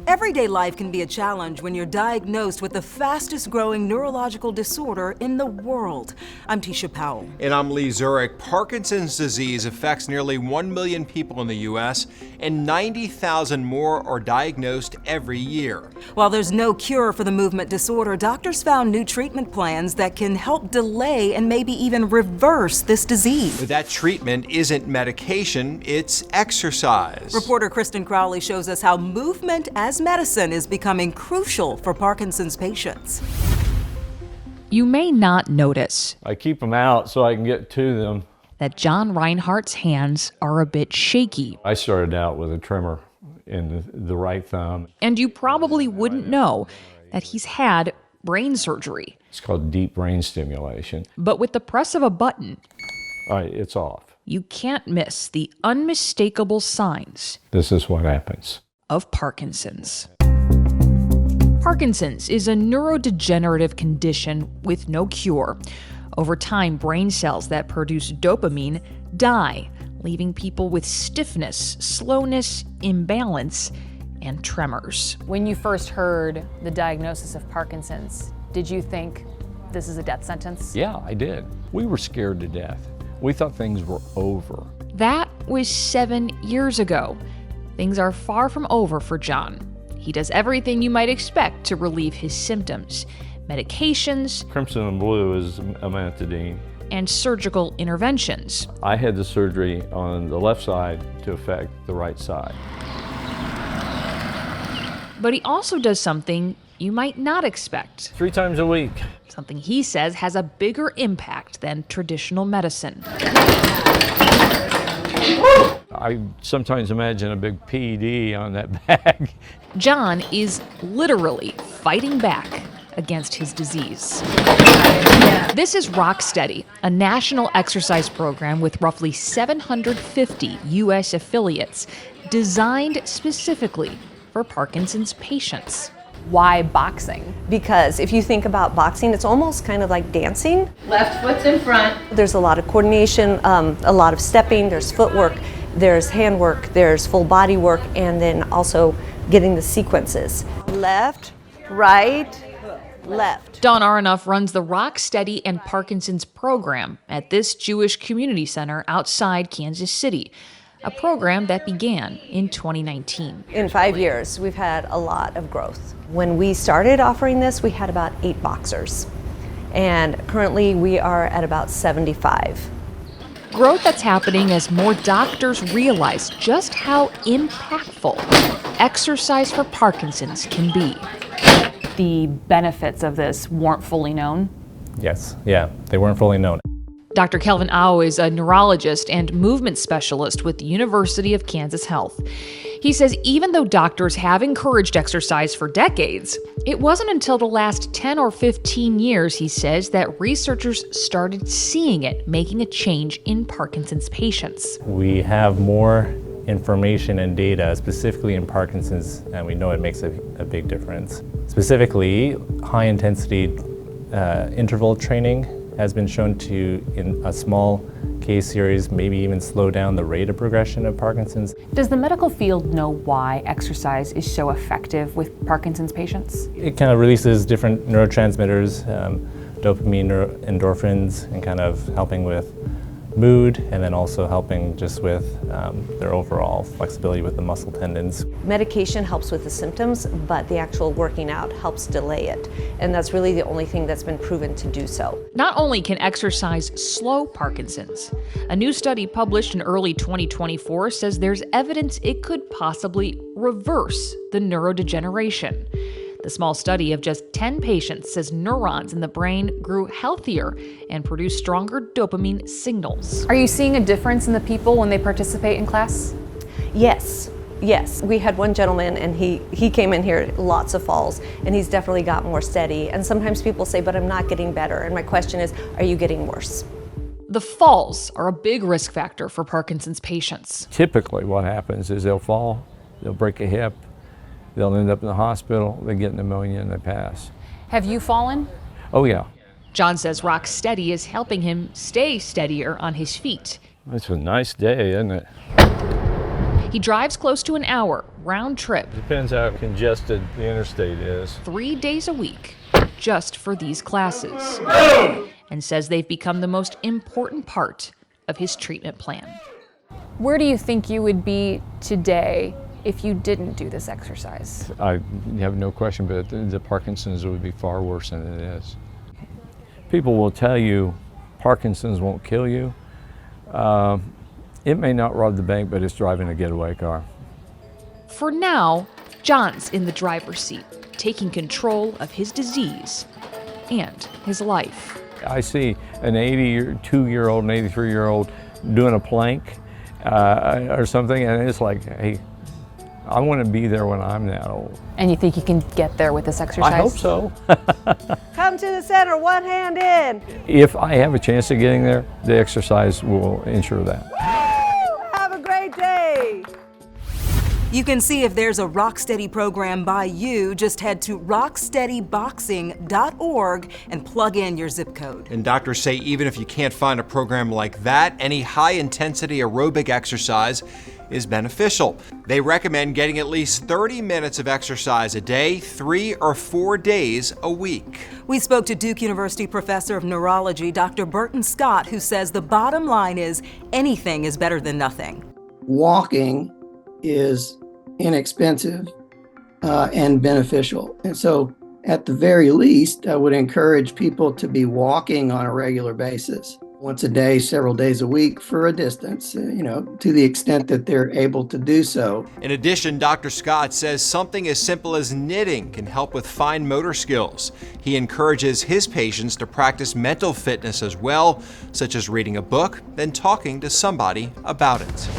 Everyday life can be a challenge when you're diagnosed with the fastest growing neurological disorder in the world. I'm Tisha Powell. And I'm Lee Zurich. Parkinson's disease affects nearly 1 million people in the U.S., and 90,000 more are diagnosed every year. While there's no cure for the movement disorder, doctors found new treatment plans that can help delay and maybe even reverse this disease. But that treatment isn't medication, it's exercise. Reporter Kristen Crowley shows us how movement as medicine is becoming crucial for Parkinson's patients. You may not notice I keep them out so I can get to them. that John Reinhardt's hands are a bit shaky. I started out with a tremor in the right thumb. And you probably wouldn't know that he's had brain surgery. It's called deep brain stimulation. But with the press of a button, All right, it's off. you can't miss the unmistakable signs This is what happens. of Parkinson's. Parkinson's is a neurodegenerative condition with no cure. Over time, brain cells that produce dopamine die, leaving people with stiffness, slowness, imbalance, and tremors. When you first heard the diagnosis of Parkinson's, did you think this is a death sentence? Yeah, I did. We were scared to death. We thought things were over. That was 7 years ago. Things are far from over for John. He does everything you might expect to relieve his symptoms: medications Crimson and blue is amantadine. and surgical interventions. I had the surgery on the left side to affect the right side. But he also does something you might not expect. 3 times a week. Something he says has a bigger impact than traditional medicine. I sometimes imagine a big PED on that bag. John is literally fighting back against his disease. This is Rocksteady, a national exercise program with roughly 750 U.S. affiliates, designed specifically for Parkinson's patients. Why boxing? Because if you think about boxing, it's almost kind of like dancing. Left foot's in front. There's a lot of coordination, a lot of stepping, there's footwork, there's handwork, there's full body work, and then also getting the sequences. Left, right, left. Don Aronoff runs the Rocksteady and Parkinson's program at this Jewish community center outside Kansas City, a program that began in 2019. In 5 years, we've had a lot of growth. When we started offering this, we had about 8 boxers, and currently we are at about 75. Growth that's happening as more doctors realize just how impactful exercise for Parkinson's can be. The benefits of this weren't fully known. Yes, yeah, they weren't fully known. Dr. Kelvin Au is a neurologist and movement specialist with the University of Kansas Health. He says even though doctors have encouraged exercise for decades, it wasn't until the last 10 or 15 years, he says, that researchers started seeing it making a change in Parkinson's patients. We have more information and data specifically in Parkinson's, and we know it makes a big difference. Specifically, high intensity interval training has been shown to, in a small case series, maybe even slow down the rate of progression of Parkinson's. Does the medical field know why exercise is so effective with Parkinson's patients? It kind of releases different neurotransmitters, dopamine, endorphins, and kind of helping with mood, and then also helping just with their overall flexibility with the muscle tendons. Medication helps with the symptoms, but the actual working out helps delay it. And that's really the only thing that's been proven to do so. Not only can exercise slow Parkinson's, a new study published in early 2024 says there's evidence it could possibly reverse the neurodegeneration. The small study of just 10 patients says neurons in the brain grew healthier and produced stronger dopamine signals. Are you seeing a difference in the people when they participate in class? Yes. Yes, we had one gentleman and he came in here, lots of falls, and he's definitely got more steady. And sometimes people say, but I'm not getting better. And my question is, are you getting worse? The falls are a big risk factor for Parkinson's patients. Typically what happens is they'll fall, they'll break a hip, they'll end up in the hospital, they get pneumonia, and they pass. Have you fallen? Oh yeah. John says Rocksteady is helping him stay steadier on his feet. It's a nice day, isn't it? He drives close to an hour, round trip, Depends how congested the interstate is. 3 days a week, just for these classes, and says they've become the most important part of his treatment plan. Where do you think you would be today if you didn't do this exercise? I have no question, but the Parkinson's would be far worse than it is. People will tell you Parkinson's won't kill you. It may not rob the bank, but it's driving a getaway car. For now, John's in the driver's seat, taking control of his disease and his life. I see an 82-year-old, an 83-year-old doing a plank or something, and it's like, hey, I want to be there when I'm that old. And you think you can get there with this exercise? I hope so. Come to the center, one hand in. If I have a chance of getting there, the exercise will ensure that. Have a great day. You can see if there's a Rocksteady program by you. Just head to rocksteadyboxing.org and plug in your zip code. And doctors say even if you can't find a program like that, any high-intensity aerobic exercise is beneficial. They recommend getting at least 30 minutes of exercise a day, 3 or 4 days a week. We spoke to Duke University professor of neurology, Dr. Burton Scott, who says the bottom line is anything is better than nothing. Walking is inexpensive and beneficial. And so at the very least, I would encourage people to be walking on a regular basis, once a day, several days a week for a distance, to the extent that they're able to do so. In addition, Dr. Scott says something as simple as knitting can help with fine motor skills. He encourages his patients to practice mental fitness as well, such as reading a book, then talking to somebody about it.